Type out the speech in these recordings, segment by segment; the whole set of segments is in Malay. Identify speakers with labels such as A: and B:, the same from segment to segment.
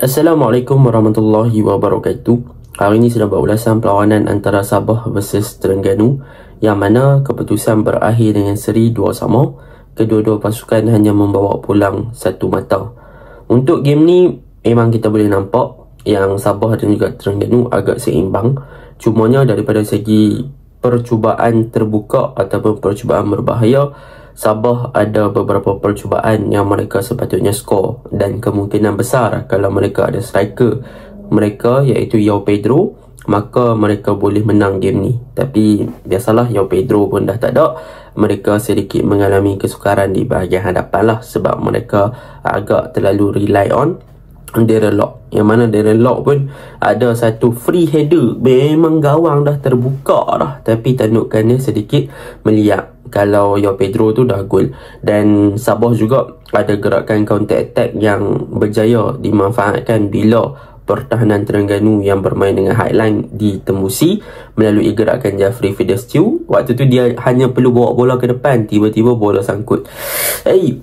A: Assalamualaikum warahmatullahi wabarakatuh. Hari ini sedang buat ulasan perlawanan antara Sabah versus Terengganu, yang mana keputusan berakhir dengan seri 2-2. Kedua-dua pasukan hanya membawa pulang satu mata. Untuk game ni memang kita boleh nampak yang Sabah dan juga Terengganu agak seimbang. Cumanya daripada segi percubaan terbuka ataupun percubaan berbahaya, Sabah ada beberapa percubaan yang mereka sepatutnya skor, dan kemungkinan besar kalau mereka ada striker mereka iaitu João Pedro, maka mereka boleh menang game ni. Tapi biasalah, João Pedro pun dah tak ada. Mereka sedikit mengalami kesukaran di bahagian hadapan lah, sebab mereka agak terlalu rely on Darren Lock, yang mana Darren Lock pun ada satu free header, memang gawang dah terbuka dah, tapi tandukan dia sedikit meliak. Kalau João Pedro tu dah gol. Dan Sabah juga ada gerakan counter attack yang berjaya dimanfaatkan bila pertahanan Terengganu yang bermain dengan highline ditembusi melalui gerakan Jeffrey Fidestu. Waktu tu dia hanya perlu bawa bola ke depan, tiba-tiba bola sangkut.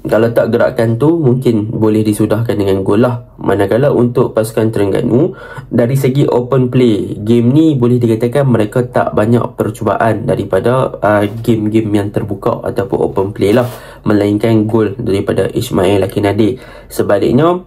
A: Kalau tak gerakan tu mungkin boleh disudahkan dengan gol lah. Manakala untuk pasukan Terengganu, dari segi open play, game ni boleh dikatakan mereka tak banyak percubaan daripada game-game yang terbuka ataupun open play lah, melainkan gol daripada Ismail Akinade. Sebaliknya,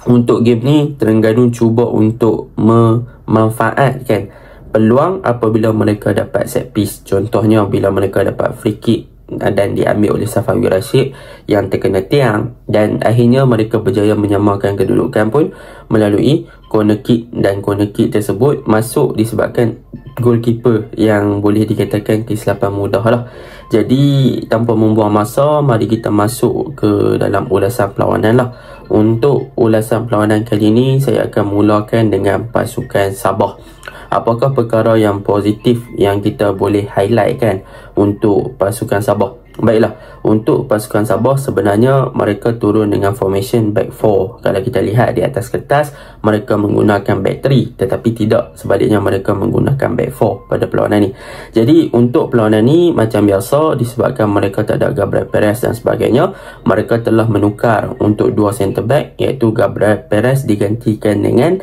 A: untuk game ni Terengganu cuba untuk memanfaatkan peluang apabila mereka dapat set piece. Contohnya bila mereka dapat free kick dan diambil oleh Safawi Rashid yang terkena tiang, dan akhirnya mereka berjaya menyamakan kedudukan pun melalui corner kick, dan corner kick tersebut masuk disebabkan goalkeeper yang boleh dikatakan kesilapan mudah lah. Jadi tanpa membuang masa, mari kita masuk ke dalam ulasan perlawanan lah. Untuk ulasan perlawanan kali ini, saya akan mulakan dengan pasukan Sabah. Apakah perkara yang positif yang kita boleh highlightkan untuk pasukan Sabah? Baiklah, untuk pasukan Sabah sebenarnya mereka turun dengan formation back 4. Kalau kita lihat di atas kertas, mereka menggunakan back 3, tetapi tidak, sebaliknya mereka menggunakan back 4 pada perlawanan ni. Jadi untuk perlawanan ni macam biasa, disebabkan mereka tak ada Gabriel Perez dan sebagainya, mereka telah menukar untuk dua centre back, iaitu Gabriel Perez digantikan dengan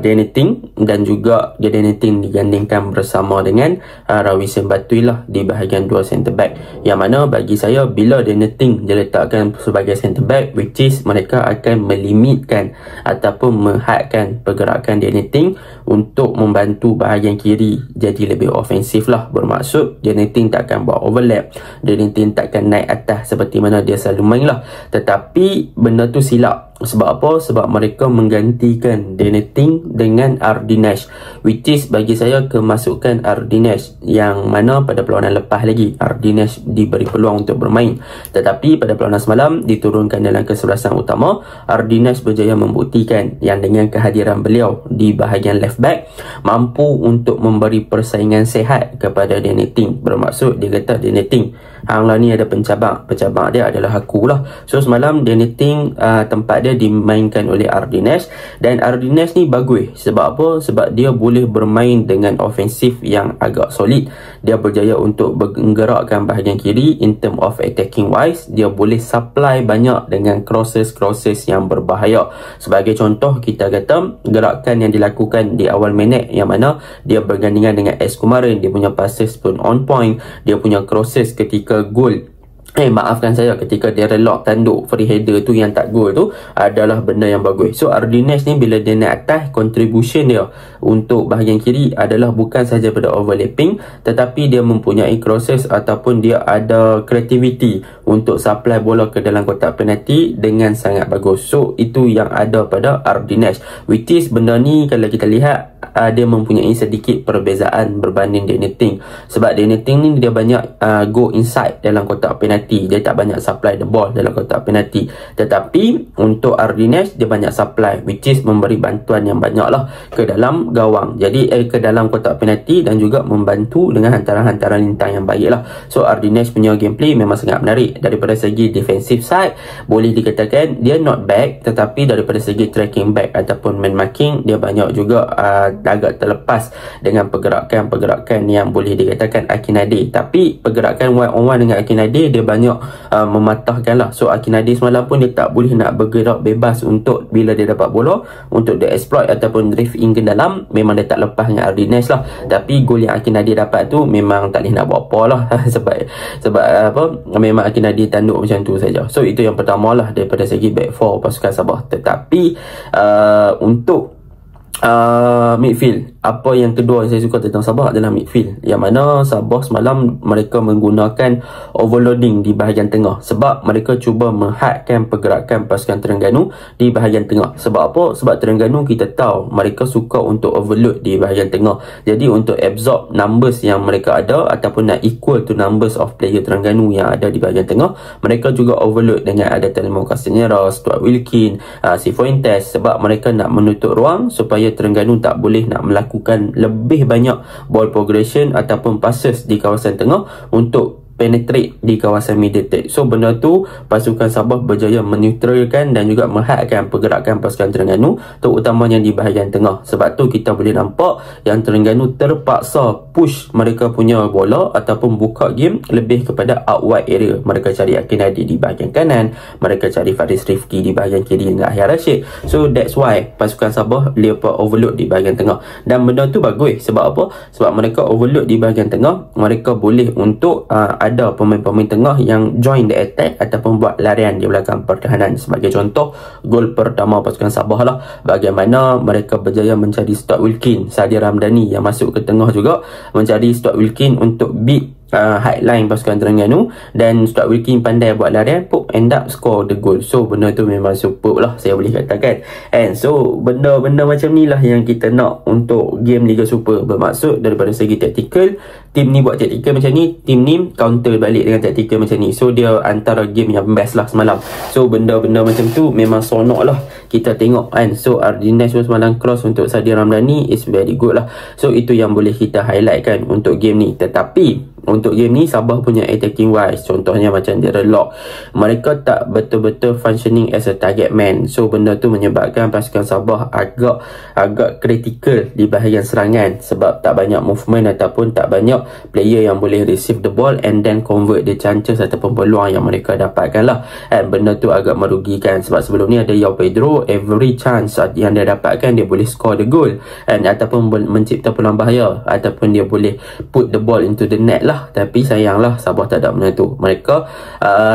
A: Danny Ting, dan juga Danny Ting digandingkan bersama dengan Rawison Batui lah di bahagian dua centre back. Yang mana bagi saya, bila Danny Ting diletakkan sebagai centre back, which is mereka akan melimitkan ataupun menghadkan pergerakan Danny Ting untuk membantu bahagian kiri jadi lebih ofensif lah. Bermaksud Danny Ting takkan buat overlap, Danny Ting takkan naik atas seperti mana dia selalu main lah. Tetapi benda tu silap. Sebab apa? Sebab mereka menggantikan Danny Ting dengan Ardinesh, which is bagi saya kemasukan Ardinesh, yang mana pada perlawanan lepas lagi Ardinesh diberi peluang untuk bermain, tetapi pada perlawanan semalam diturunkan dalam kesebelasan utama. Ardinesh berjaya membuktikan yang dengan kehadiran beliau di bahagian left back mampu untuk memberi persaingan sehat kepada Danny Ting. Bermaksud dia kata, Danny Ting, hang lah ni ada pencabang dia adalah aku lah. So semalam Danny Ting tempat dia dimainkan oleh Ardinesh, dan Ardinesh ni bagus. Sebab apa? Sebab dia boleh bermain dengan ofensif yang agak solid. Dia berjaya untuk menggerakkan bahagian kiri in term of attacking wise. Dia boleh supply banyak dengan crosses yang berbahaya. Sebagai contoh, kita kata gerakan yang dilakukan di awal minit, yang mana dia bergandingan dengan S Kumaran, dia punya passes pun on point, dia punya crosses ketika gol, maafkan saya, ketika Darren Lock tanduk free header tu yang tak gol tu adalah benda yang bagus. So Ardinesh ni bila dia naik atas, contribution dia untuk bahagian kiri adalah bukan sahaja pada overlapping, tetapi dia mempunyai crosses ataupun dia ada creativity untuk supply bola ke dalam kotak penalti dengan sangat bagus. So itu yang ada pada Ardinesh, which is benda ni kalau kita lihat dia mempunyai sedikit perbezaan berbanding Danny Ting. Sebab Danny Ting ni dia banyak go inside dalam kotak penalti, dia tak banyak supply the ball dalam kotak penalti. Tetapi untuk Ardinesh dia banyak supply, which is memberi bantuan yang banyak lah ke dalam gawang, jadi ke dalam kotak penalti, dan juga membantu dengan hantaran-hantaran lintang yang baik lah. So Ardinesh punya gameplay memang sangat menarik. Daripada segi defensive side boleh dikatakan dia not bad, tetapi daripada segi tracking back ataupun man marking dia banyak juga agak terlepas dengan pergerakan yang boleh dikatakan Akinade. Tapi pergerakan one on one dengan Akinade dia banyak mematahkan lah. So Akinade semalam pun dia tak boleh nak bergerak bebas untuk bila dia dapat bola untuk dia exploit ataupun drift in ke dalam. Memang dia tak lepas dengan Ardinesh lah. Tapi gol yang Akinade dapat tu memang tak boleh nak buat apa lah sebab apa, memang Akinade tanduk macam tu saja. So itu yang pertama lah daripada segi back four pasukan Sabah. Tetapi untuk midfield, apa yang kedua yang saya suka tentang Sabah adalah midfield, yang mana Sabah semalam mereka menggunakan overloading di bahagian tengah sebab mereka cuba menghadkan pergerakan pasukan Terengganu di bahagian tengah. Sebab apa? Sebab Terengganu kita tahu mereka suka untuk overload di bahagian tengah. Jadi untuk absorb numbers yang mereka ada ataupun nak equal to numbers of player Terengganu yang ada di bahagian tengah, mereka juga overload dengan ada Telmo Castanera, Stuart Wilkin, Cifuentes, sebab mereka nak menutup ruang supaya Terengganu tak boleh nak melakukan lebih banyak ball progression ataupun passes di kawasan tengah untuk penetrate di kawasan middle third. So benda tu pasukan Sabah berjaya meneutralkan dan juga menghadkan pergerakan pasukan Terengganu, terutamanya di bahagian tengah. Sebab tu kita boleh nampak yang Terengganu terpaksa push mereka punya bola ataupun buka game lebih kepada out wide area. Mereka cari Akinade di bahagian kanan, mereka cari Faris Rifki di bahagian kiri dengan Ahyar Rashid. So that's why pasukan Sabah dia overload di bahagian tengah. Dan benda tu bagus. Sebab apa? Sebab mereka overload di bahagian tengah, mereka boleh untuk ada pemain-pemain tengah yang join the attack ataupun buat larian di belakang pertahanan. Sebagai contoh, gol pertama pasukan Sabah lah, bagaimana mereka berjaya mencari Stuart Wilkin, Sadir Ramdhani yang masuk ke tengah juga, mencari Stuart Wilkin untuk beat highline pasukan Terengganu, dan Stuart Wilkin pandai buat larian, end up score the goal. So benda tu memang superb lah, saya boleh katakan. And so benda-benda macam ni lah yang kita nak untuk game Liga Super. Bermaksud daripada segi taktikal, tim ni buat taktikal macam ni, tim ni counter balik dengan taktikal macam ni. So dia antara game yang best lah semalam. So benda-benda macam tu memang sonok lah kita tengok kan. So Ardinesh pun semalam cross untuk Sadir Ramdhani is very good lah. So itu yang boleh kita highlight kan untuk game ni. Tetapi untuk game ni Sabah punya attacking wise, contohnya macam dia relock, mereka tak betul-betul functioning as a target man. So benda tu menyebabkan pasukan Sabah agak kritikal di bahagian serangan sebab tak banyak movement ataupun tak banyak player yang boleh receive the ball and then convert the chances ataupun peluang yang mereka dapatkan lah. And benda tu agak merugikan sebab sebelum ni ada Yao Pedro, every chance yang dia dapatkan dia boleh score the goal and ataupun mencipta peluang bahaya ataupun dia boleh put the ball into the net lah. Tapi sayanglah Sabah tak ada benda tu. Mereka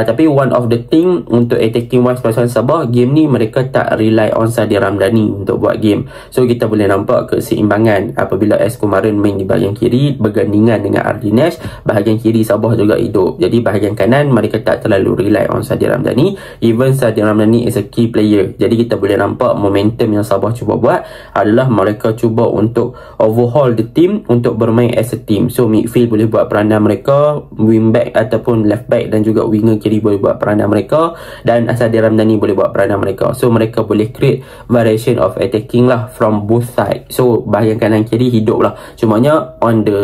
A: tapi one of the thing untuk attacking wise pasukan Sabah, game ni mereka tak rely on Sadir Ramdhani untuk buat game. So kita boleh nampak keseimbangan apabila S. Kumaran main di bahagian kiri bergandingan dengan Ardinesh, bahagian kiri Sabah juga hidup. Jadi bahagian kanan mereka tak terlalu rely on Sadir Ramdhani. Even Sadir Ramdhani is a key player. Jadi kita boleh nampak momentum yang Sabah cuba buat adalah mereka cuba untuk overhaul the team untuk bermain as a team. So midfield boleh buat peranan mereka, wingback ataupun left back dan juga winger kiri boleh buat peranan mereka, dan Sadir Ramdhani boleh buat peranan mereka. So mereka boleh create variation of attacking lah from both side. So bahagian kanan kiri hidup lah. Cumanya on the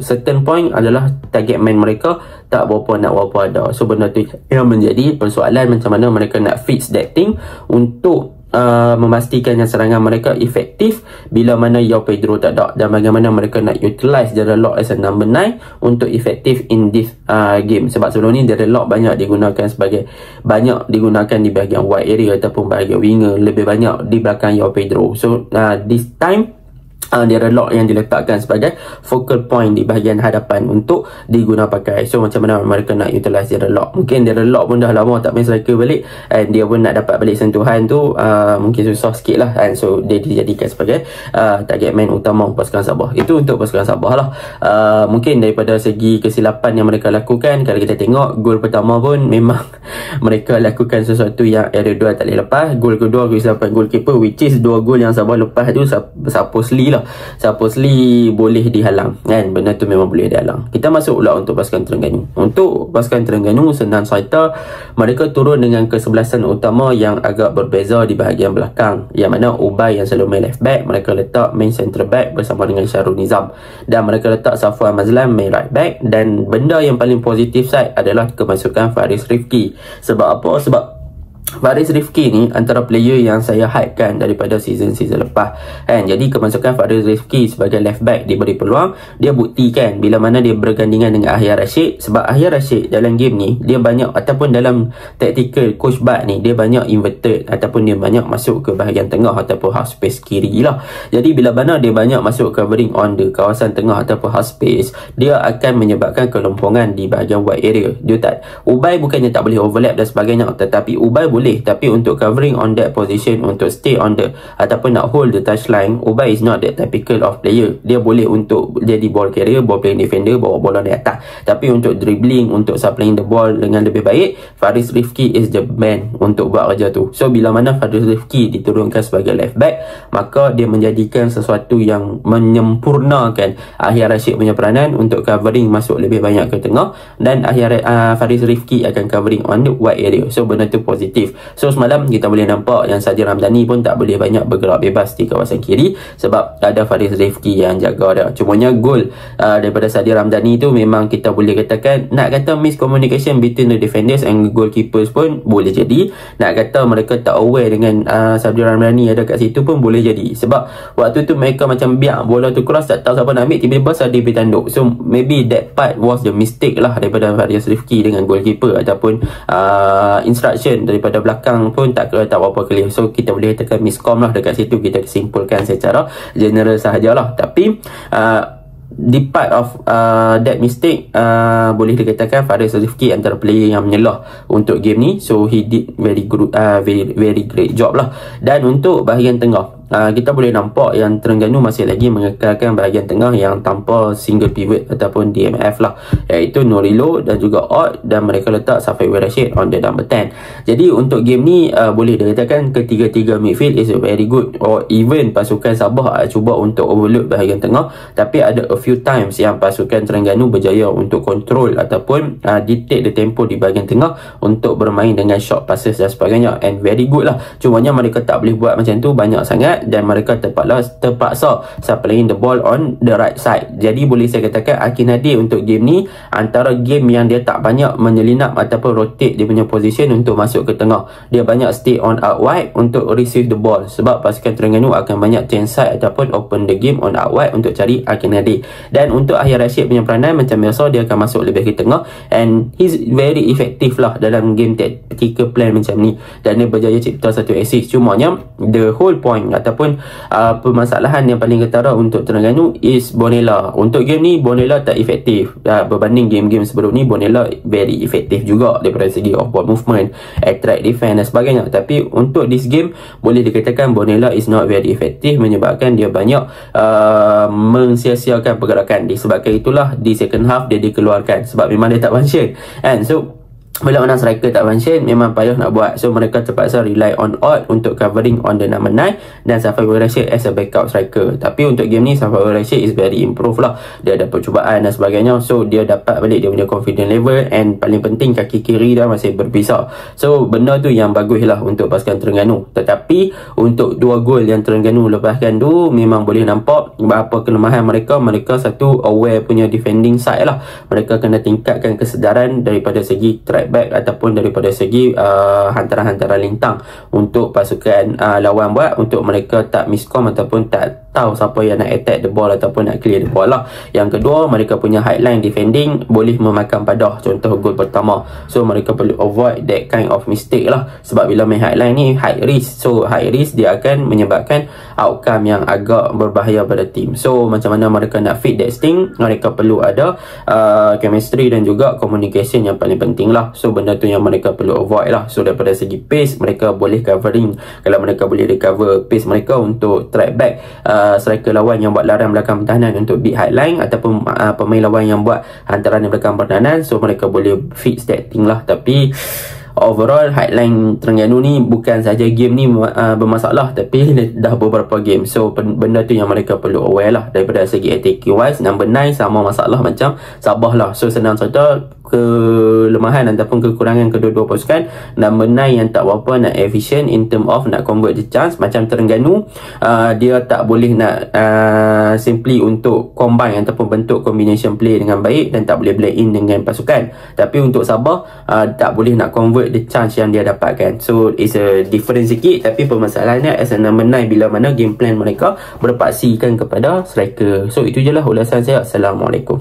A: certain point adalah target man mereka tak berapa ada. So benda tu yang menjadi persoalan, macam mana mereka nak fix that thing untuk memastikan yang serangan mereka efektif bila mana Yao Pedro tak ada, dan bagaimana mereka nak utilize Darren Lock as a number 9 untuk efektif in this game. Sebab sebelum ni Darren Lock banyak digunakan di bahagian wide area ataupun bahagian winger, lebih banyak di belakang Yao Pedro. So this time Darren Lock yang diletakkan sebagai focal point di bahagian hadapan untuk diguna pakai. So macam mana mereka nak utilize Darren Lock? Mungkin Darren Lock pun dah lama tak main striker balik, and dia pun nak dapat balik sentuhan tu mungkin susah sikit lah, and so dia dijadikan sebagai target man utama pasukan Sabah. Itu untuk pasukan Sabah lah. Mungkin daripada segi kesilapan yang mereka lakukan, kalau kita tengok gol pertama pun memang mereka lakukan sesuatu yang area 2 tak boleh lepas. Gol kedua kesilapan goalkeeper, which is 2 gol yang Sabah lepas tu supposedly boleh dihalang kan. Benda tu memang boleh dihalang. Kita masuk pula untuk pasukan Terengganu. Untuk pasukan Terengganu senang cerita, mereka turun dengan kesebelasan utama yang agak berbeza di bahagian belakang, yang mana Ubay yang selalu main left back, mereka letak main centre back bersama dengan Syarul Nizam, dan mereka letak Safwan Mazlan main right back. Dan benda yang paling positif side adalah kemasukan Faris Rifki. Sebab apa? Sebab Faris Rifki ni antara player yang saya hypekan daripada season-season lepas kan. Jadi kemasukan Faris Rifki sebagai left back diberi peluang, dia buktikan bila mana dia bergandingan dengan Ahyar Rashid. Sebab Ahyar Rashid dalam game ni dia banyak, ataupun dalam tactical coach Bart ni, dia banyak inverted ataupun dia banyak masuk ke bahagian tengah ataupun half space kiri lah. Jadi bila mana dia banyak masuk covering on the kawasan tengah ataupun half space, dia akan menyebabkan kelompongan di bahagian wide area. Dia tak, Ubay bukannya tak boleh overlap dan sebagainya, tetapi Ubay boleh, tapi untuk covering on that position, untuk stay on the ataupun nak hold the touchline, Ubay is not that typical of player. Dia boleh untuk jadi ball carrier, ball playing defender, bawa bola di atas, tapi untuk dribbling, untuk supplying the ball dengan lebih baik, Faris Rifki is the man untuk buat kerja tu. So bila mana Faris Rifki diturunkan sebagai left back, maka dia menjadikan sesuatu yang menyempurnakan Ahyar Rashid punya peranan untuk covering masuk lebih banyak ke tengah, dan Faris Rifki akan covering on the wide area. So benda tu positif. So semalam kita boleh nampak yang Sadir Ramdhani pun tak boleh banyak bergerak bebas di kawasan kiri sebab ada Faris Rifki yang jaga dia. Cumanya gol daripada Sadir Ramdhani tu memang kita boleh katakan, nak kata miscommunication between the defenders and goalkeepers pun boleh jadi. Nak kata mereka tak aware dengan Sadir Ramdhani ada kat situ pun boleh jadi. Sebab waktu tu mereka macam biar bola tu cross, tak tahu siapa nak ambil, tiba-tiba Sadir bertanduk. So maybe that part was the mistake lah daripada Faris Rifki dengan goalkeeper, ataupun instruction daripada belakang pun tak berapa clear. So kita boleh katakan miscom lah dekat situ, kita simpulkan secara general sahajalah. Tapi di part of that mistake, boleh dikatakan Faris Rifki antara player yang menyelah untuk game ni. So he did very good, very great job lah. Dan untuk bahagian tengah, kita boleh nampak yang Terengganu masih lagi mengekalkan bahagian tengah yang tanpa single pivot ataupun DMF lah, iaitu Norilo dan juga Ott, dan mereka letak Safiur Rashid on the number 10. Jadi untuk game ni boleh dikatakan ketiga-tiga midfield is very good, or even pasukan Sabah cuba untuk overload bahagian tengah, tapi ada a few times yang pasukan Terengganu berjaya untuk control ataupun dictate the tempo di bahagian tengah untuk bermain dengan short passes dan sebagainya, and very good lah. Cumanya mereka tak boleh buat macam tu banyak sangat, dan mereka terpaksa supplying the ball on the right side. Jadi boleh saya katakan Akinade untuk game ni antara game yang dia tak banyak menyelinap ataupun rotate dia punya position untuk masuk ke tengah. Dia banyak stay on out wide untuk receive the ball, sebab pasukan Terengganu akan banyak change side ataupun open the game on out wide untuk cari Akinade. Dan untuk Ahyar Rashid punya peranan macam biasa, dia akan masuk lebih ke tengah, and he's very effective lah dalam game tactical plan macam ni, dan dia berjaya cipta satu assist. Cumanya the whole point ataupun permasalahan yang paling ketara untuk Terengganu is Bonella. Untuk game ni Bonella tak efektif berbanding game-game sebelum ni. Bonella very efektif juga daripada segi off ball movement, attract defense dan sebagainya. Tapi untuk this game boleh dikatakan Bonella is not very effective, menyebabkan dia banyak mensia-siakan pergerakan. Disebabkan itulah di second half dia dikeluarkan sebab memang dia tak function, and so bila mana striker tak function, memang payah nak buat. So mereka terpaksa rely on Ott untuk covering on the number 9 dan Safiur Rashid as a backup striker. Tapi untuk game ni Safiur Rashid is very improve lah. Dia ada percubaan dan sebagainya, so dia dapat balik dia punya confidence level, and paling penting kaki kiri dia masih berpisah. So benda tu yang bagus lah untuk pasukan Terengganu. Tetapi untuk dua gol yang Terengganu lepaskan tu, memang boleh nampak apa kelemahan mereka. Mereka satu aware punya defending side lah. Mereka kena tingkatkan kesedaran daripada segi track back ataupun daripada segi hantaran-hantaran lintang untuk pasukan lawan buat, untuk mereka tak miscom ataupun tak tahu siapa yang nak attack the ball ataupun nak clear the ball lah. Yang kedua, mereka punya highline defending boleh memakan padah, contoh gol pertama. So mereka perlu avoid that kind of mistake lah, sebab bila main highline ni high risk. So high risk dia akan menyebabkan outcome yang agak berbahaya pada team. So macam mana mereka nak fit that thing, mereka perlu ada chemistry dan juga communication yang paling penting lah. So benda tu yang mereka perlu avoid lah. So daripada segi pace, mereka boleh covering, kalau mereka boleh recover pace mereka untuk track back striker lawan yang buat larang belakang pertahanan untuk beat highline, ataupun pemain lawan yang buat hantaran di belakang pertahanan, so mereka boleh fix that thing lah. Tapi overall highline Terengganu ni bukan saja game ni bermasalah, tapi dah beberapa game. So benda tu yang mereka perlu aware lah. Daripada segi attacking wise, number 9 sama masalah macam Sabah lah. So senang cerita, kelemahan ataupun kekurangan kedua-dua pasukan. Dan Brunei yang tak berapa nak efficient in term of nak convert the chance. Macam Terengganu, dia tak boleh nak simply untuk combine ataupun bentuk combination play dengan baik dan tak boleh blend in dengan pasukan. Tapi untuk Sabah tak boleh nak convert the chance yang dia dapatkan. So it's a different sikit, tapi permasalahannya as a Brunei bila mana game plan mereka berpaksikan kepada striker. So itu je lah ulasan saya. Assalamualaikum.